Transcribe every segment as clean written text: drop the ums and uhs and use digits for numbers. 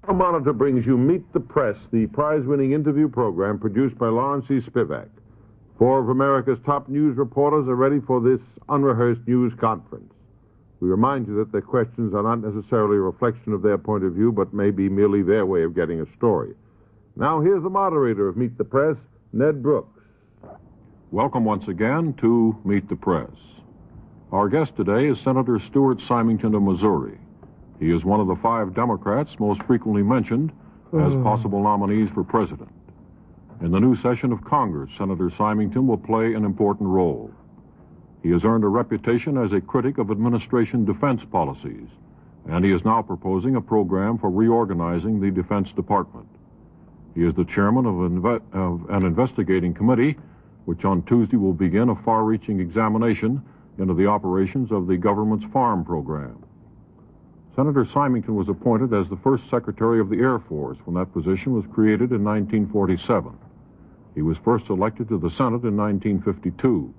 Our Monitor brings you Meet the Press, the prize-winning interview program produced by Lawrence E. Spivak. 4 of America's top news reporters are ready for this unrehearsed news conference. We remind you that their questions are not necessarily a reflection of their point of view, but may be merely their way of getting a story. Now, here's the moderator of Meet the Press, Ned Brooks. Welcome once again to Meet the Press. Our guest today is Senator Stuart Symington of Missouri. He is one of the 5 Democrats most frequently mentioned as possible nominees for president. In the new session of Congress, Senator Symington will play an important role. He has earned a reputation as a critic of administration defense policies, and he is now proposing a program for reorganizing the Defense Department. He is the chairman of an investigating committee, which on Tuesday will begin a far-reaching examination into the operations of the government's farm program. Senator Symington was appointed as the first Secretary of the Air Force when that position was created in 1947. He was first elected to the Senate in 1952.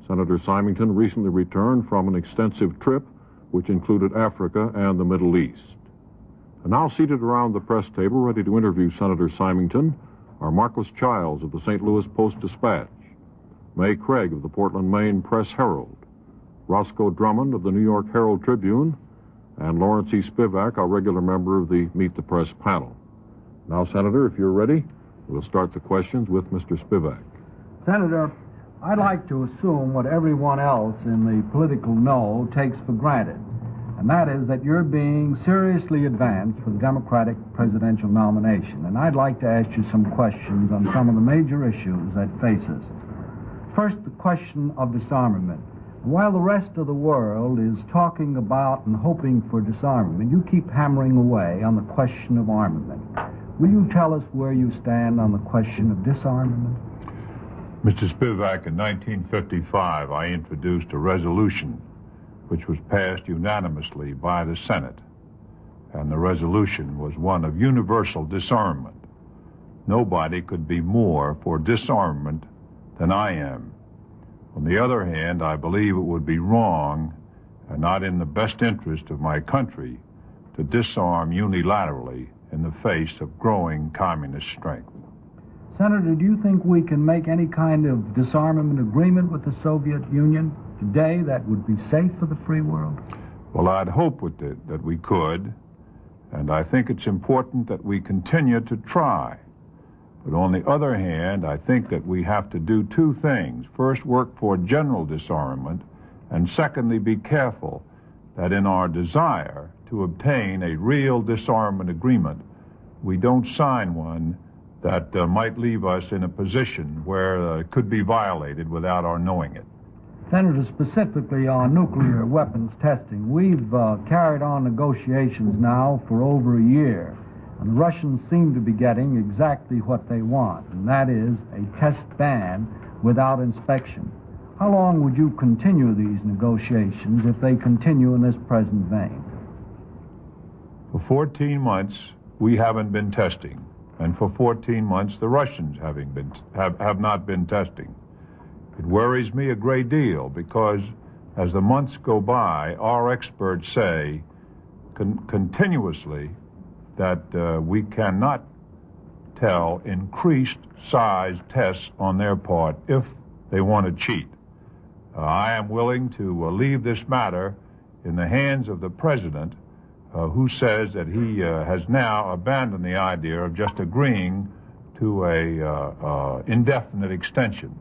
Senator Symington recently returned from an extensive trip which included Africa and the Middle East. And now seated around the press table ready to interview Senator Symington are Marcus Childs of the St. Louis Post-Dispatch, May Craig of the Portland, Maine Press-Herald, Roscoe Drummond of the New York Herald Tribune, and Lawrence E. Spivak, our regular member of the Meet the Press panel. Now, Senator, if you're ready, we'll start the questions with Mr. Spivak. Senator, I'd like to assume what everyone else in the political know takes for granted, and that is that you're being seriously advanced for the Democratic presidential nomination. And I'd like to ask you some questions on some of the major issues that face us. First, the question of disarmament. While the rest of the world is talking about and hoping for disarmament, you keep hammering away on the question of armament. Will you tell us where you stand on the question of disarmament? Mr. Spivak, in 1955, I introduced a resolution which was passed unanimously by the Senate, and the resolution was one of universal disarmament. Nobody could be more for disarmament than I am. On the other hand, I believe it would be wrong and not in the best interest of my country to disarm unilaterally in the face of growing communist strength. Senator, do you think we can make any kind of disarmament agreement with the Soviet Union today that would be safe for the free world? Well, I'd hope that we could, and I think it's important that we continue to try. But on the other hand, I think that we have to do 2 things. First, work for general disarmament, and secondly, be careful that in our desire to obtain a real disarmament agreement, we don't sign one that might leave us in a position where it could be violated without our knowing it. Senator, specifically on nuclear weapons testing, we've carried on negotiations now for over a year. And the Russians seem to be getting exactly what they want, and that is a test ban without inspection. How long would you continue these negotiations if they continue in this present vein? For 14 months, we haven't been testing. And for 14 months, the Russians have not been testing. It worries me a great deal because as the months go by, our experts say continuously that we cannot tell increased size tests on their part if they want to cheat. I am willing to leave this matter in the hands of the president, who says that he has now abandoned the idea of just agreeing to a indefinite extension.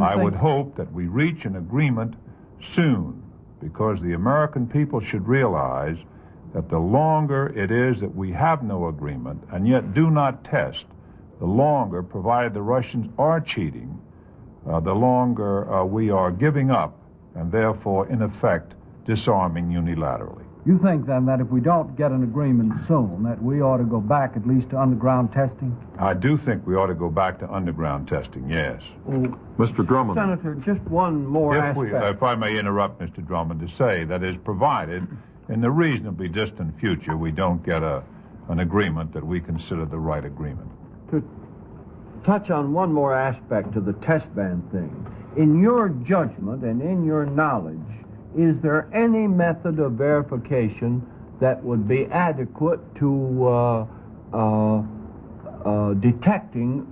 I would hope that we reach an agreement soon, because the American people should realize that the longer it is that we have no agreement and yet do not test, the longer, provided the Russians are cheating, the longer we are giving up and therefore, in effect, disarming unilaterally. You think, then, that if we don't get an agreement soon, that we ought to go back at least to underground testing? I do think we ought to go back to underground testing, yes. Well, Mr. Drummond. Senator, just one more aspect. If I may interrupt, Mr. Drummond, to say that is provided in the reasonably distant future we don't get an agreement that we consider the right agreement. To touch on one more aspect of the test ban thing, in your judgment and in your knowledge, is there any method of verification that would be adequate to detecting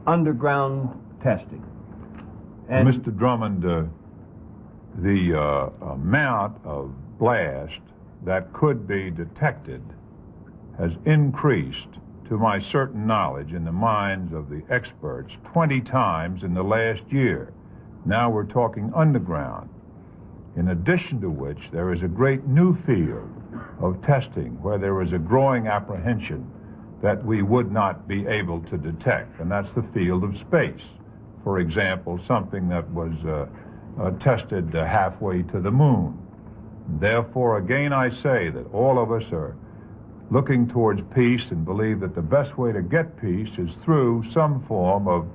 underground testing. And Mr. Drummond, the amount of blast that could be detected has increased, to my certain knowledge, in the minds of the experts 20 times in the last year. Now we're talking underground. In addition to which, there is a great new field of testing where there is a growing apprehension that we would not be able to detect, and that's the field of space. For example, something that was tested halfway to the moon. Therefore, again, I say that all of us are looking towards peace and believe that the best way to get peace is through some form of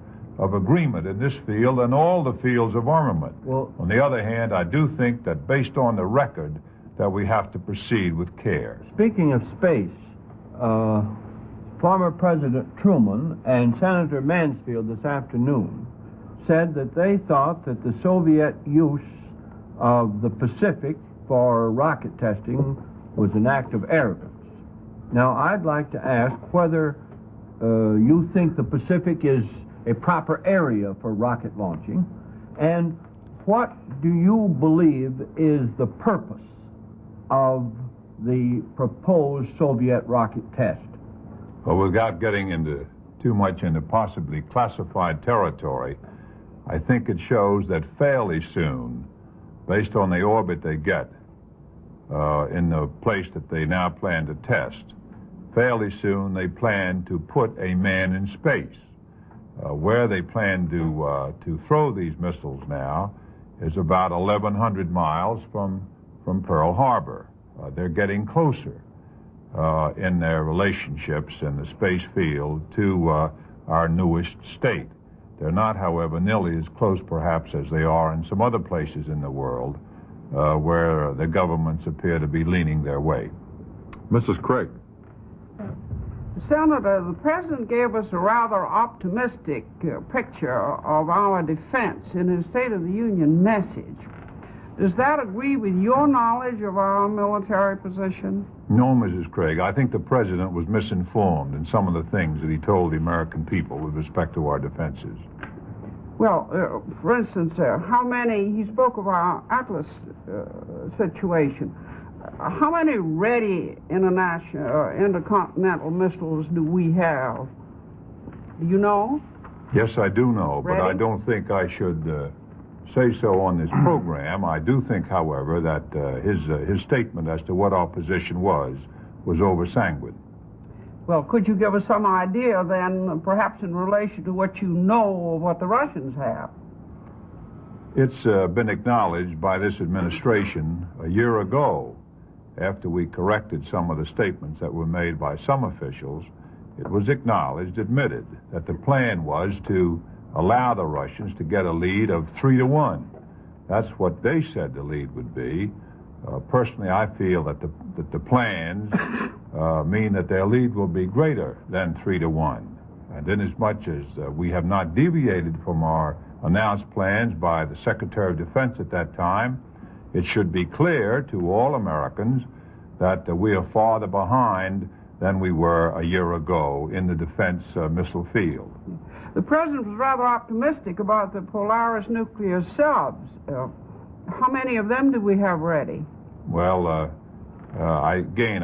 agreement in this field and all the fields of armament. Well, on the other hand, I do think that based on the record that we have to proceed with care. speaking of space, former President Truman and Senator Mansfield this afternoon said that they thought that the Soviet use of the Pacific for rocket testing was an act of arrogance. Now, I'd like to ask whether you think the Pacific is a proper area for rocket launching, and what do you believe is the purpose of the proposed Soviet rocket test? Well, without getting into too much into possibly classified territory, I think it shows that fairly soon, based on the orbit they get in the place that they now plan to test, fairly soon they plan to put a man in space. Where they plan to throw these missiles now is about 1,100 miles from Pearl Harbor. They're getting closer in their relationships in the space field to our newest state. They're not, however, nearly as close perhaps as they are in some other places in the world where the governments appear to be leaning their way. Mrs. Craig. Senator, the President gave us a rather optimistic picture of our defense in his State of the Union message. Does that agree with your knowledge of our military position? No, Mrs. Craig. I think the President was misinformed in some of the things that he told the American people with respect to our defenses. Well, for instance, how many, he spoke of our Atlas situation. How many ready international intercontinental missiles do we have? Do you know? Yes, I do know, Ready? but I don't think I should say so on this program. I do think, however, that his statement as to what our position was oversanguine. Well, could you give us some idea then, perhaps in relation to what you know of what the Russians have? It's been acknowledged by this administration a year ago, after we corrected some of the statements that were made by some officials. It was acknowledged, admitted, that the plan was to allow the Russians to get a lead of 3-1. That's what they said the lead would be. Personally, I feel that the plans mean that their lead will be greater than 3-1. And inasmuch as we have not deviated from our announced plans by the Secretary of Defense at that time, it should be clear to all Americans that we are farther behind than we were a year ago in the defense missile field. The President was rather optimistic about the Polaris nuclear subs. How many of them do we have ready? Well, I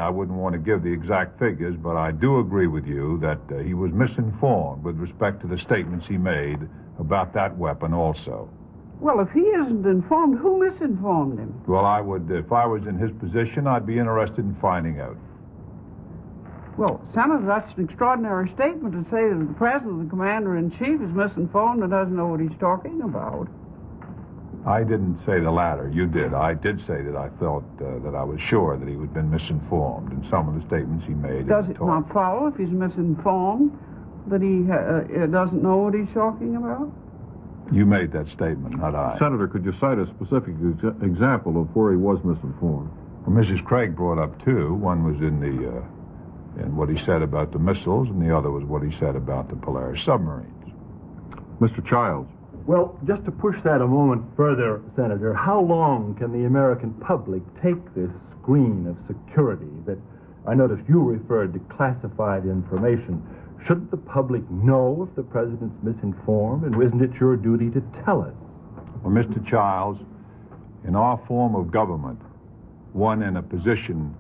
wouldn't want to give the exact figures, but I do agree with you that he was misinformed with respect to the statements he made about that weapon also. Well, if he isn't informed, who misinformed him? Well, I would, if I was in his position, I'd be interested in finding out. Well, Senator, that's an extraordinary statement to say that the President, the Commander-in-Chief, is misinformed and doesn't know what he's talking about. I didn't say the latter. You did. I did say that I felt that I was sure that he had been misinformed in some of the statements he made. Does it not follow, if he's misinformed, that he doesn't know what he's talking about? You made that statement, not I. Senator, could you cite a specific example of where he was misinformed? Well, Mrs. Craig brought up two. One was in what he said about the missiles, and the other was what he said about the Polaris submarines. Mr. Childs. Well, just to push that a moment further, Senator, how long can the American public take this screen of security that I noticed you referred to classified information. Shouldn't the public know if the president's misinformed, and isn't it your duty to tell us? Well, Mr. Childs, in our form of government, one in a position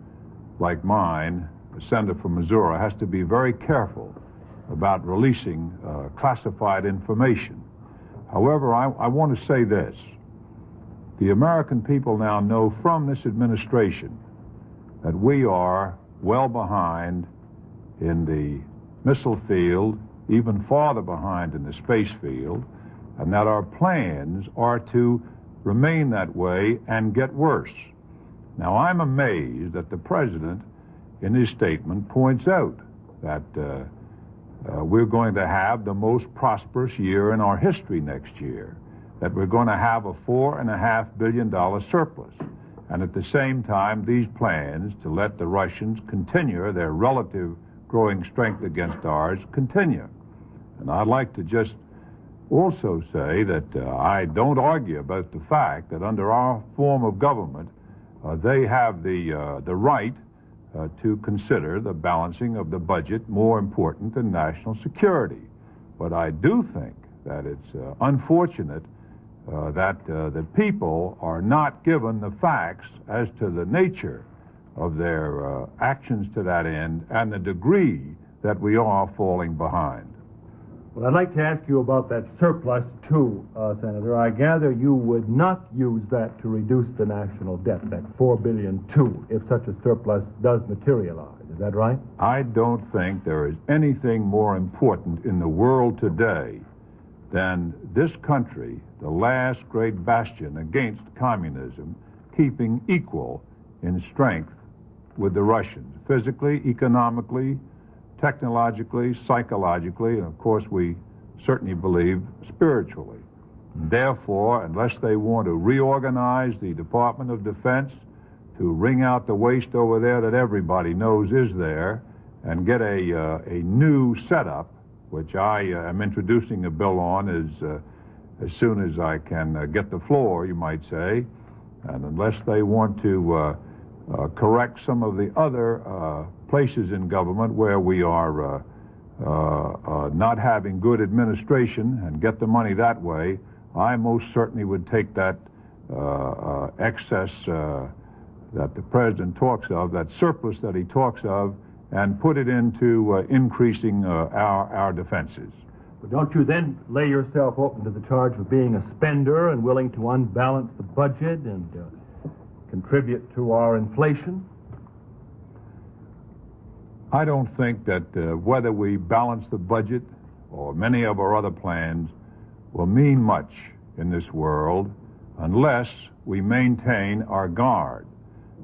like mine, a senator from Missouri, has to be very careful about releasing classified information. However, I want to say this. The American people now know from this administration that we are well behind in the missile field, even farther behind in the space field, and that our plans are to remain that way and get worse. Now, I'm amazed that the president, in his statement, points out that we're going to have the most prosperous year in our history next year, that we're going to have a $4.5 billion surplus. And at the same time, these plans to let the Russians continue their relative growing strength against ours continue. And I'd like to just also say that I don't argue about the fact that under our form of government, they have the right to consider the balancing of the budget more important than national security. But I do think that it's unfortunate that the people are not given the facts as to the nature of their actions to that end and the degree that we are falling behind. Well, I'd like to ask you about that surplus, too, Senator. I gather you would not use that to reduce the national debt, that $4 billion, too, if such a surplus does materialize. Is that right? I don't think there is anything more important in the world today than this country, the last great bastion against communism, keeping equal in strength with the Russians, physically, economically, technologically, psychologically, and of course we certainly believe spiritually. Therefore, unless they want to reorganize the Department of Defense to wring out the waste over there that everybody knows is there and get a new setup, which I am introducing a bill on as soon as I can get the floor, you might say, and unless they want to correct some of the other places in government where we are not having good administration and get the money that way, I most certainly would take that excess that the president talks of, that surplus that he talks of, and put it into increasing our defenses. But don't you then lay yourself open to the charge of being a spender and willing to unbalance the budget and contribute to our inflation? I don't think that whether we balance the budget or many of our other plans will mean much in this world unless we maintain our guard.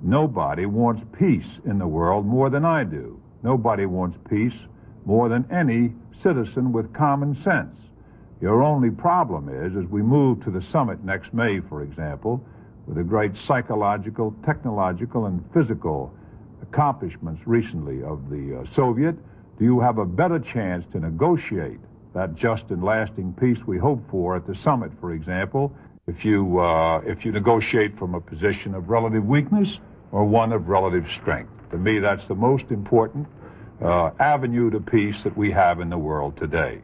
Nobody wants peace in the world more than I do. Nobody wants peace more than any citizen with common sense. Your only problem is, as we move to the summit next May, for example, with the great psychological, technological, and physical accomplishments recently of the Soviet, do you have a better chance to negotiate that just and lasting peace we hope for at the summit, for example, if you negotiate from a position of relative weakness or one of relative strength? To me, that's the most important avenue to peace that we have in the world today.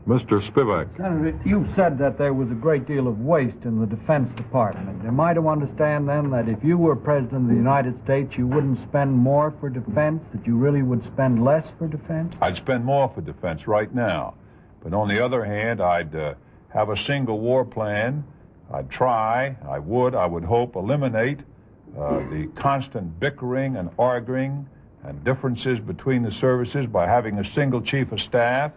Mr. Spivak. Senator, you've said that there was a great deal of waste in the Defense Department. Am I to understand, then, that if you were President of the United States, you wouldn't spend more for defense, that you really would spend less for defense? I'd spend more for defense right now. But on the other hand, I'd have a single war plan. I'd try, I would hope, eliminate the constant bickering and arguing and differences between the services by having a single chief of staff.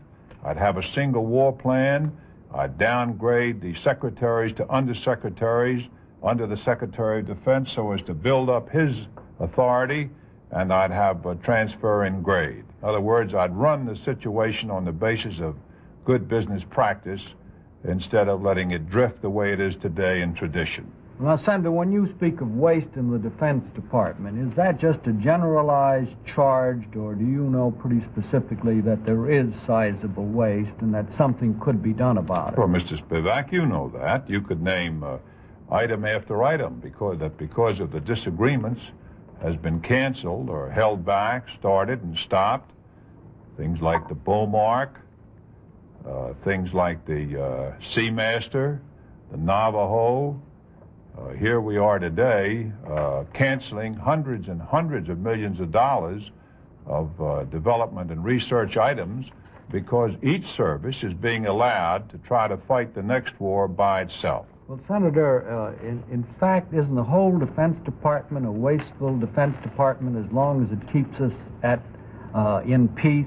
I'd have a single war plan. I'd downgrade the secretaries to undersecretaries under the Secretary of Defense so as to build up his authority, and I'd have a transfer in grade. In other words, I'd run the situation on the basis of good business practice instead of letting it drift the way it is today in tradition. Now, Senator, when you speak of waste in the Defense Department, is that just a generalized charge, or do you know pretty specifically that there is sizable waste and that something could be done about it? Well, Mr. Spivak, you know that. You could name item after item because of the disagreements has been canceled or held back, started and stopped. Things like the Beaumark, things like the Seamaster, the Navajo. Here we are today canceling hundreds and hundreds of millions of dollars of development and research items because each service is being allowed to try to fight the next war by itself. Well, Senator, in fact, isn't the whole Defense Department a wasteful Defense Department as long as it keeps us in peace?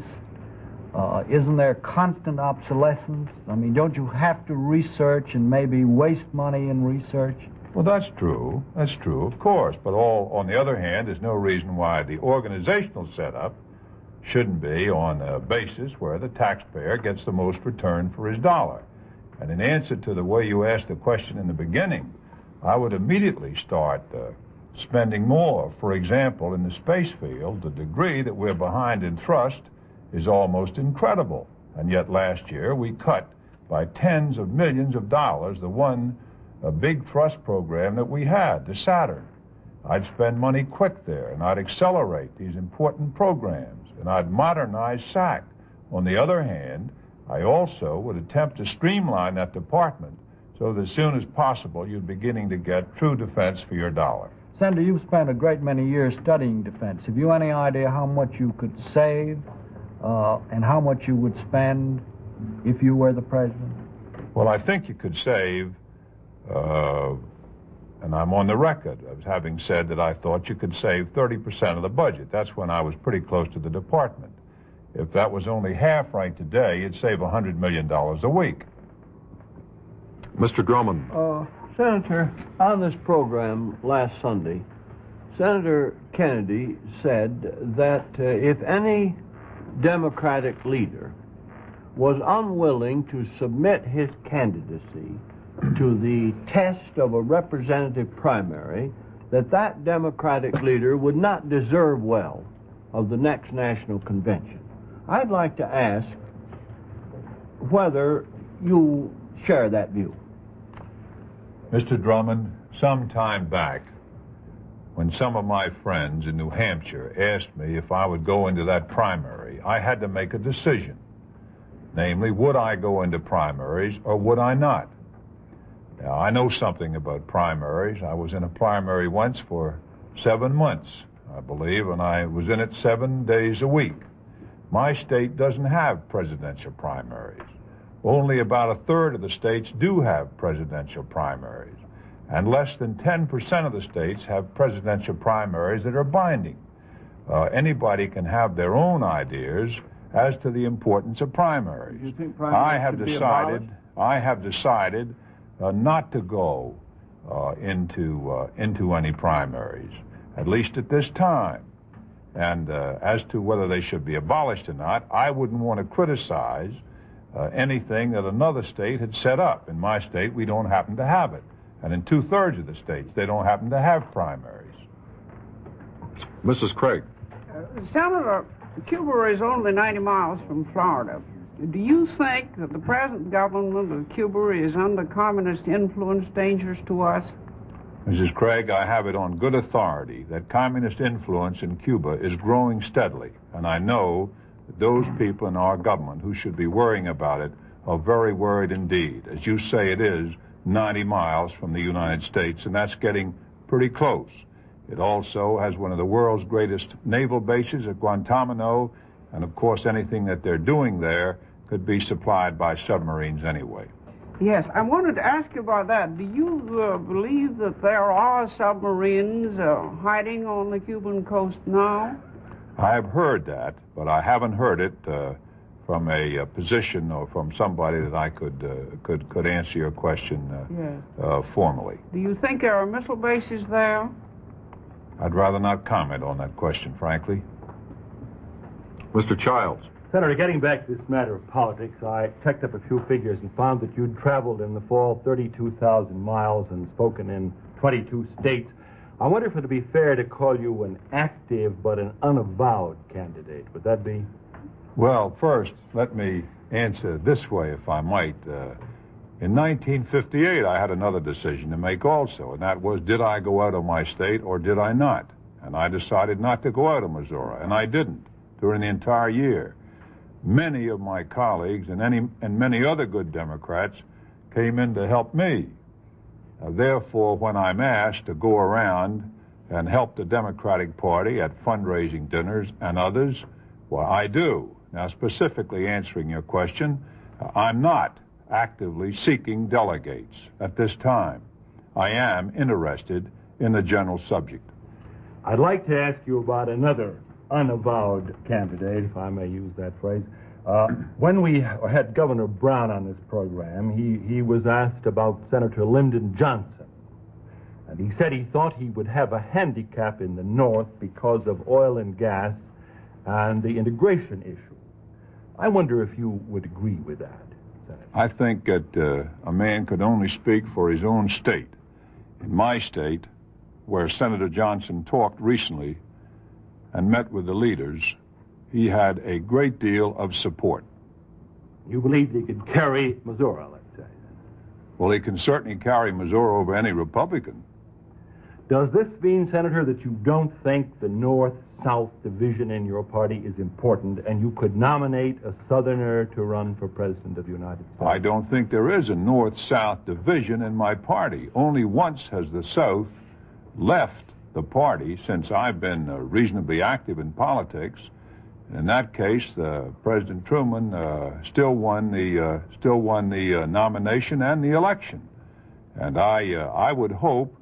Isn't there constant obsolescence? I mean, don't you have to research and maybe waste money in research? Well, that's true, of course. But on the other hand, there's no reason why the organizational setup shouldn't be on a basis where the taxpayer gets the most return for his dollar. And in answer to the way you asked the question in the beginning, I would immediately start spending more. For example, in the space field, the degree that we're behind in thrust is almost incredible. And yet last year we cut by tens of millions of dollars the one big thrust program that we had, the Saturn. I'd spend money quick there, and I'd accelerate these important programs, and I'd modernize SAC. On the other hand, I also would attempt to streamline that department so that as soon as possible you're beginning to get true defense for your dollar. Senator, you've spent a great many years studying defense. Have you any idea how much you could save and how much you would spend if you were the president? Well, I think you could save, and I'm on the record as having said that I thought you could save 30% of the budget. That's when I was pretty close to the department. If that was only half right today, you'd save $100 million a week. Mr. Drummond. Senator, on this program last Sunday, Senator Kennedy said that if any Democratic leader was unwilling to submit his candidacy to the test of a representative primary, that Democratic leader would not deserve well of the next national convention. I'd like to ask whether you share that view. Mr. Drummond, some time back, when some of my friends in New Hampshire asked me if I would go into that primary, I had to make a decision. Namely, would I go into primaries or would I not? Now, I know something about primaries. I was in a primary once for 7 months, I believe, and I was in it 7 days a week. My state doesn't have presidential primaries. Only about a third of the states do have presidential primaries, and less than 10% of the states have presidential primaries that are binding. Anybody can have their own ideas as to the importance of primaries. You think primaries I have decided not to go into any primaries, at least at this time. And as to whether they should be abolished or not, I wouldn't want to criticize anything that another state had set up. In my state, we don't happen to have it. And in 2/3 of the states, they don't happen to have primaries. Mrs. Craig. Senator, Cuba is only 90 miles from Florida. Do you think that the present government of Cuba is under communist influence dangerous to us? Mrs. Craig, I have it on good authority that communist influence in Cuba is growing steadily, and I know that those people in our government who should be worrying about it are very worried indeed. As you say, it is 90 miles from the United States, and that's getting pretty close. It also has one of the world's greatest naval bases at Guantanamo, and of course anything that they're doing there could be supplied by submarines anyway. Yes, I wanted to ask you about that. Do you believe that there are submarines hiding on the Cuban coast now? I have heard that, but I haven't heard it from a position or from somebody that I could answer your question formally. Do you think there are missile bases there? I'd rather not comment on that question, frankly. Mr. Childs. Senator, getting back to this matter of politics, I checked up a few figures and found that you'd traveled in the fall 32,000 miles and spoken in 22 states. I wonder if it would be fair to call you an active but an unavowed candidate. Would that be? Well, first, let me answer this way, if I might. In 1958, I had another decision to make also, and that was, did I go out of my state or did I not? and I decided not to go out of Missouri, and I didn't during the entire year. Many of my colleagues and many other good Democrats came in to help me. Therefore, when I'm asked to go around and help the Democratic Party at fundraising dinners and others, well, I do. Now, specifically answering your question, I'm not actively seeking delegates at this time. I am interested in the general subject. I'd like to ask you about another unavowed candidate, if I may use that phrase. When we had Governor Brown on this program, he was asked about Senator Lyndon Johnson. And he said he thought he would have a handicap in the North because of oil and gas and the integration issue. I wonder if you would agree with that, Senator. I think that a man could only speak for his own state. In my state, where Senator Johnson talked recently and met with the leaders, he had a great deal of support. You believe he could carry Missouri, let's say? Well, he can certainly carry Missouri over any Republican. Does this mean, Senator, that you don't think the North-South division in your party is important and you could nominate a Southerner to run for President of the United States? I don't think there is a North-South division in my party. Only once has the South left the party since I've been reasonably active in politics. In that case, President Truman still won the nomination and the election. And I would hope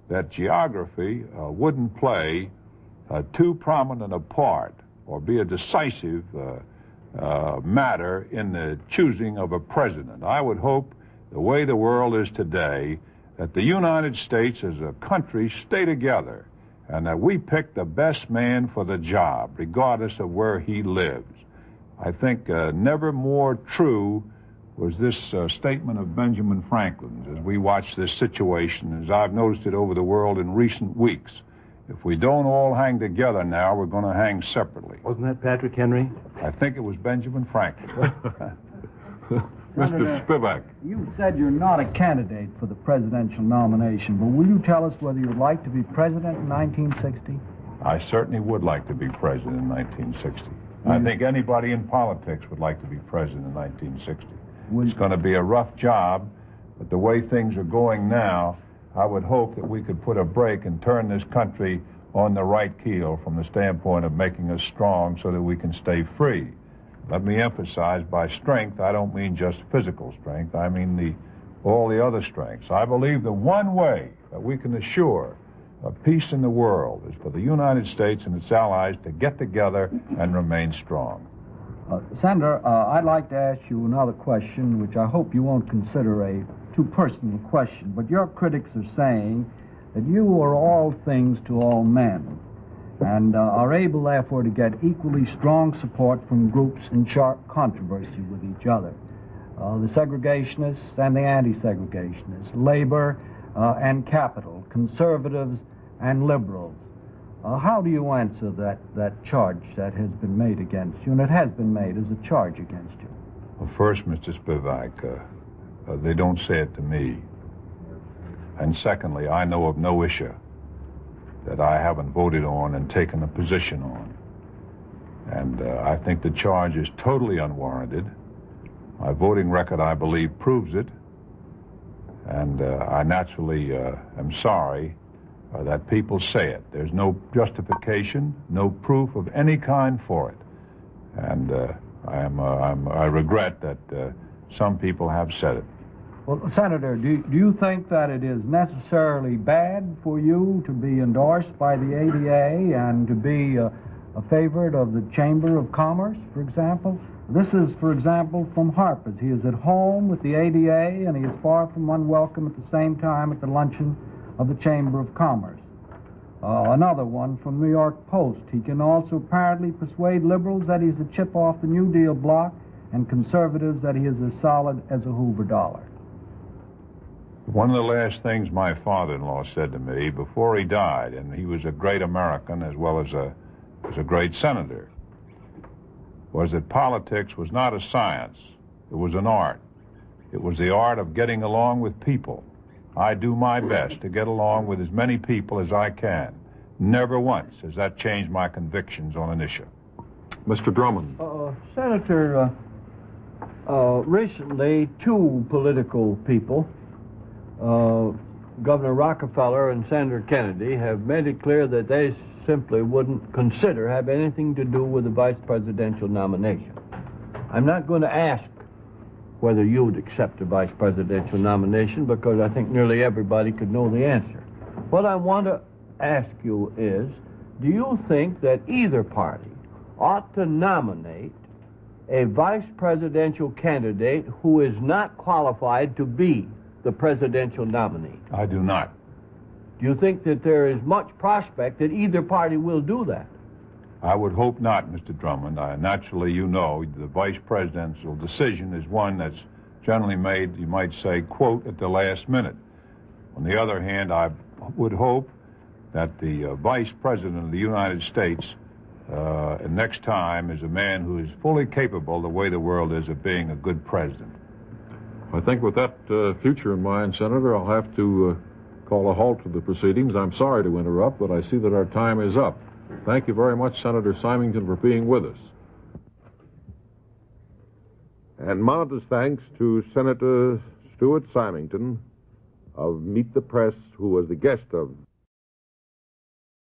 that geography wouldn't play too prominent a part or be a decisive matter in the choosing of a president. I would hope, the way the world is today, that the United States as a country stay together and that we pick the best man for the job, regardless of where he lives. I think never more true was this statement of Benjamin Franklin's as we watch this situation, as I've noticed it over the world in recent weeks. If we don't all hang together now, we're going to hang separately. Wasn't that Patrick Henry? I think it was Benjamin Franklin. Mr. Spivak. You said you're not a candidate for the presidential nomination, but will you tell us whether you would like to be president in 1960? I certainly would like to be president in 1960. I think anybody in politics would like to be president in 1960. It's going to be a rough job, but the way things are going now, I would hope that we could put a break and turn this country on the right keel from the standpoint of making us strong so that we can stay free. Let me emphasize, by strength, I don't mean just physical strength. I mean all the other strengths. I believe the one way that we can assure peace in the world is for the United States and its allies to get together and remain strong. Senator, I'd like to ask you another question, which I hope you won't consider a too personal question, but your critics are saying that you are all things to all men and are able, therefore, to get equally strong support from groups in sharp controversy with each other. The segregationists and the anti-segregationists, labor and capital, conservatives and liberals. How do you answer that charge that has been made against you, and it has been made as a charge against you? Well, first, Mr. Spivak, they don't say it to me. And secondly, I know of no issue that I haven't voted on and taken a position on. And I think the charge is totally unwarranted. My voting record, I believe, proves it. And I naturally am sorry that people say it. There's no justification, no proof of any kind for it. And I regret that some people have said it. Well, Senator, do you think that it is necessarily bad for you to be endorsed by the ADA and to be a favorite of the Chamber of Commerce, for example? This is, for example, from Harper's. He is at home with the ADA, and he is far from unwelcome at the same time at the luncheon of the Chamber of Commerce. Another one from New York Post. He can also apparently persuade liberals that he's a chip off the New Deal bloc and conservatives that he is as solid as a Hoover dollar. One of the last things my father-in-law said to me before he died, and he was a great American as well as a great senator, was that politics was not a science. It was an art. It was the art of getting along with people. I do my best to get along with as many people as I can. Never once has that changed my convictions on an issue. Mr. Drummond. Senator, recently two political people, Governor Rockefeller and Senator Kennedy, have made it clear that they simply wouldn't consider have anything to do with the vice presidential nomination. I'm not going to ask whether you would accept the vice presidential nomination, because I think nearly everybody could know the answer. What I want to ask you is, do you think that either party ought to nominate a vice presidential candidate who is not qualified to be the presidential nominee? I do not. Do you think that there is much prospect that either party will do that? I would hope not, Mr. Drummond. Naturally, you know, the vice presidential decision is one that's generally made, you might say, quote, at the last minute. On the other hand, I would hope that the vice president of the United States next time is a man who is fully capable, the way the world is, of being a good president. I think with that future in mind, Senator, I'll have to call a halt to the proceedings. I'm sorry to interrupt, but I see that our time is up. Thank you very much, Senator Symington, for being with us. And Monitor's thanks to Senator Stuart Symington of Meet the Press, who was the guest of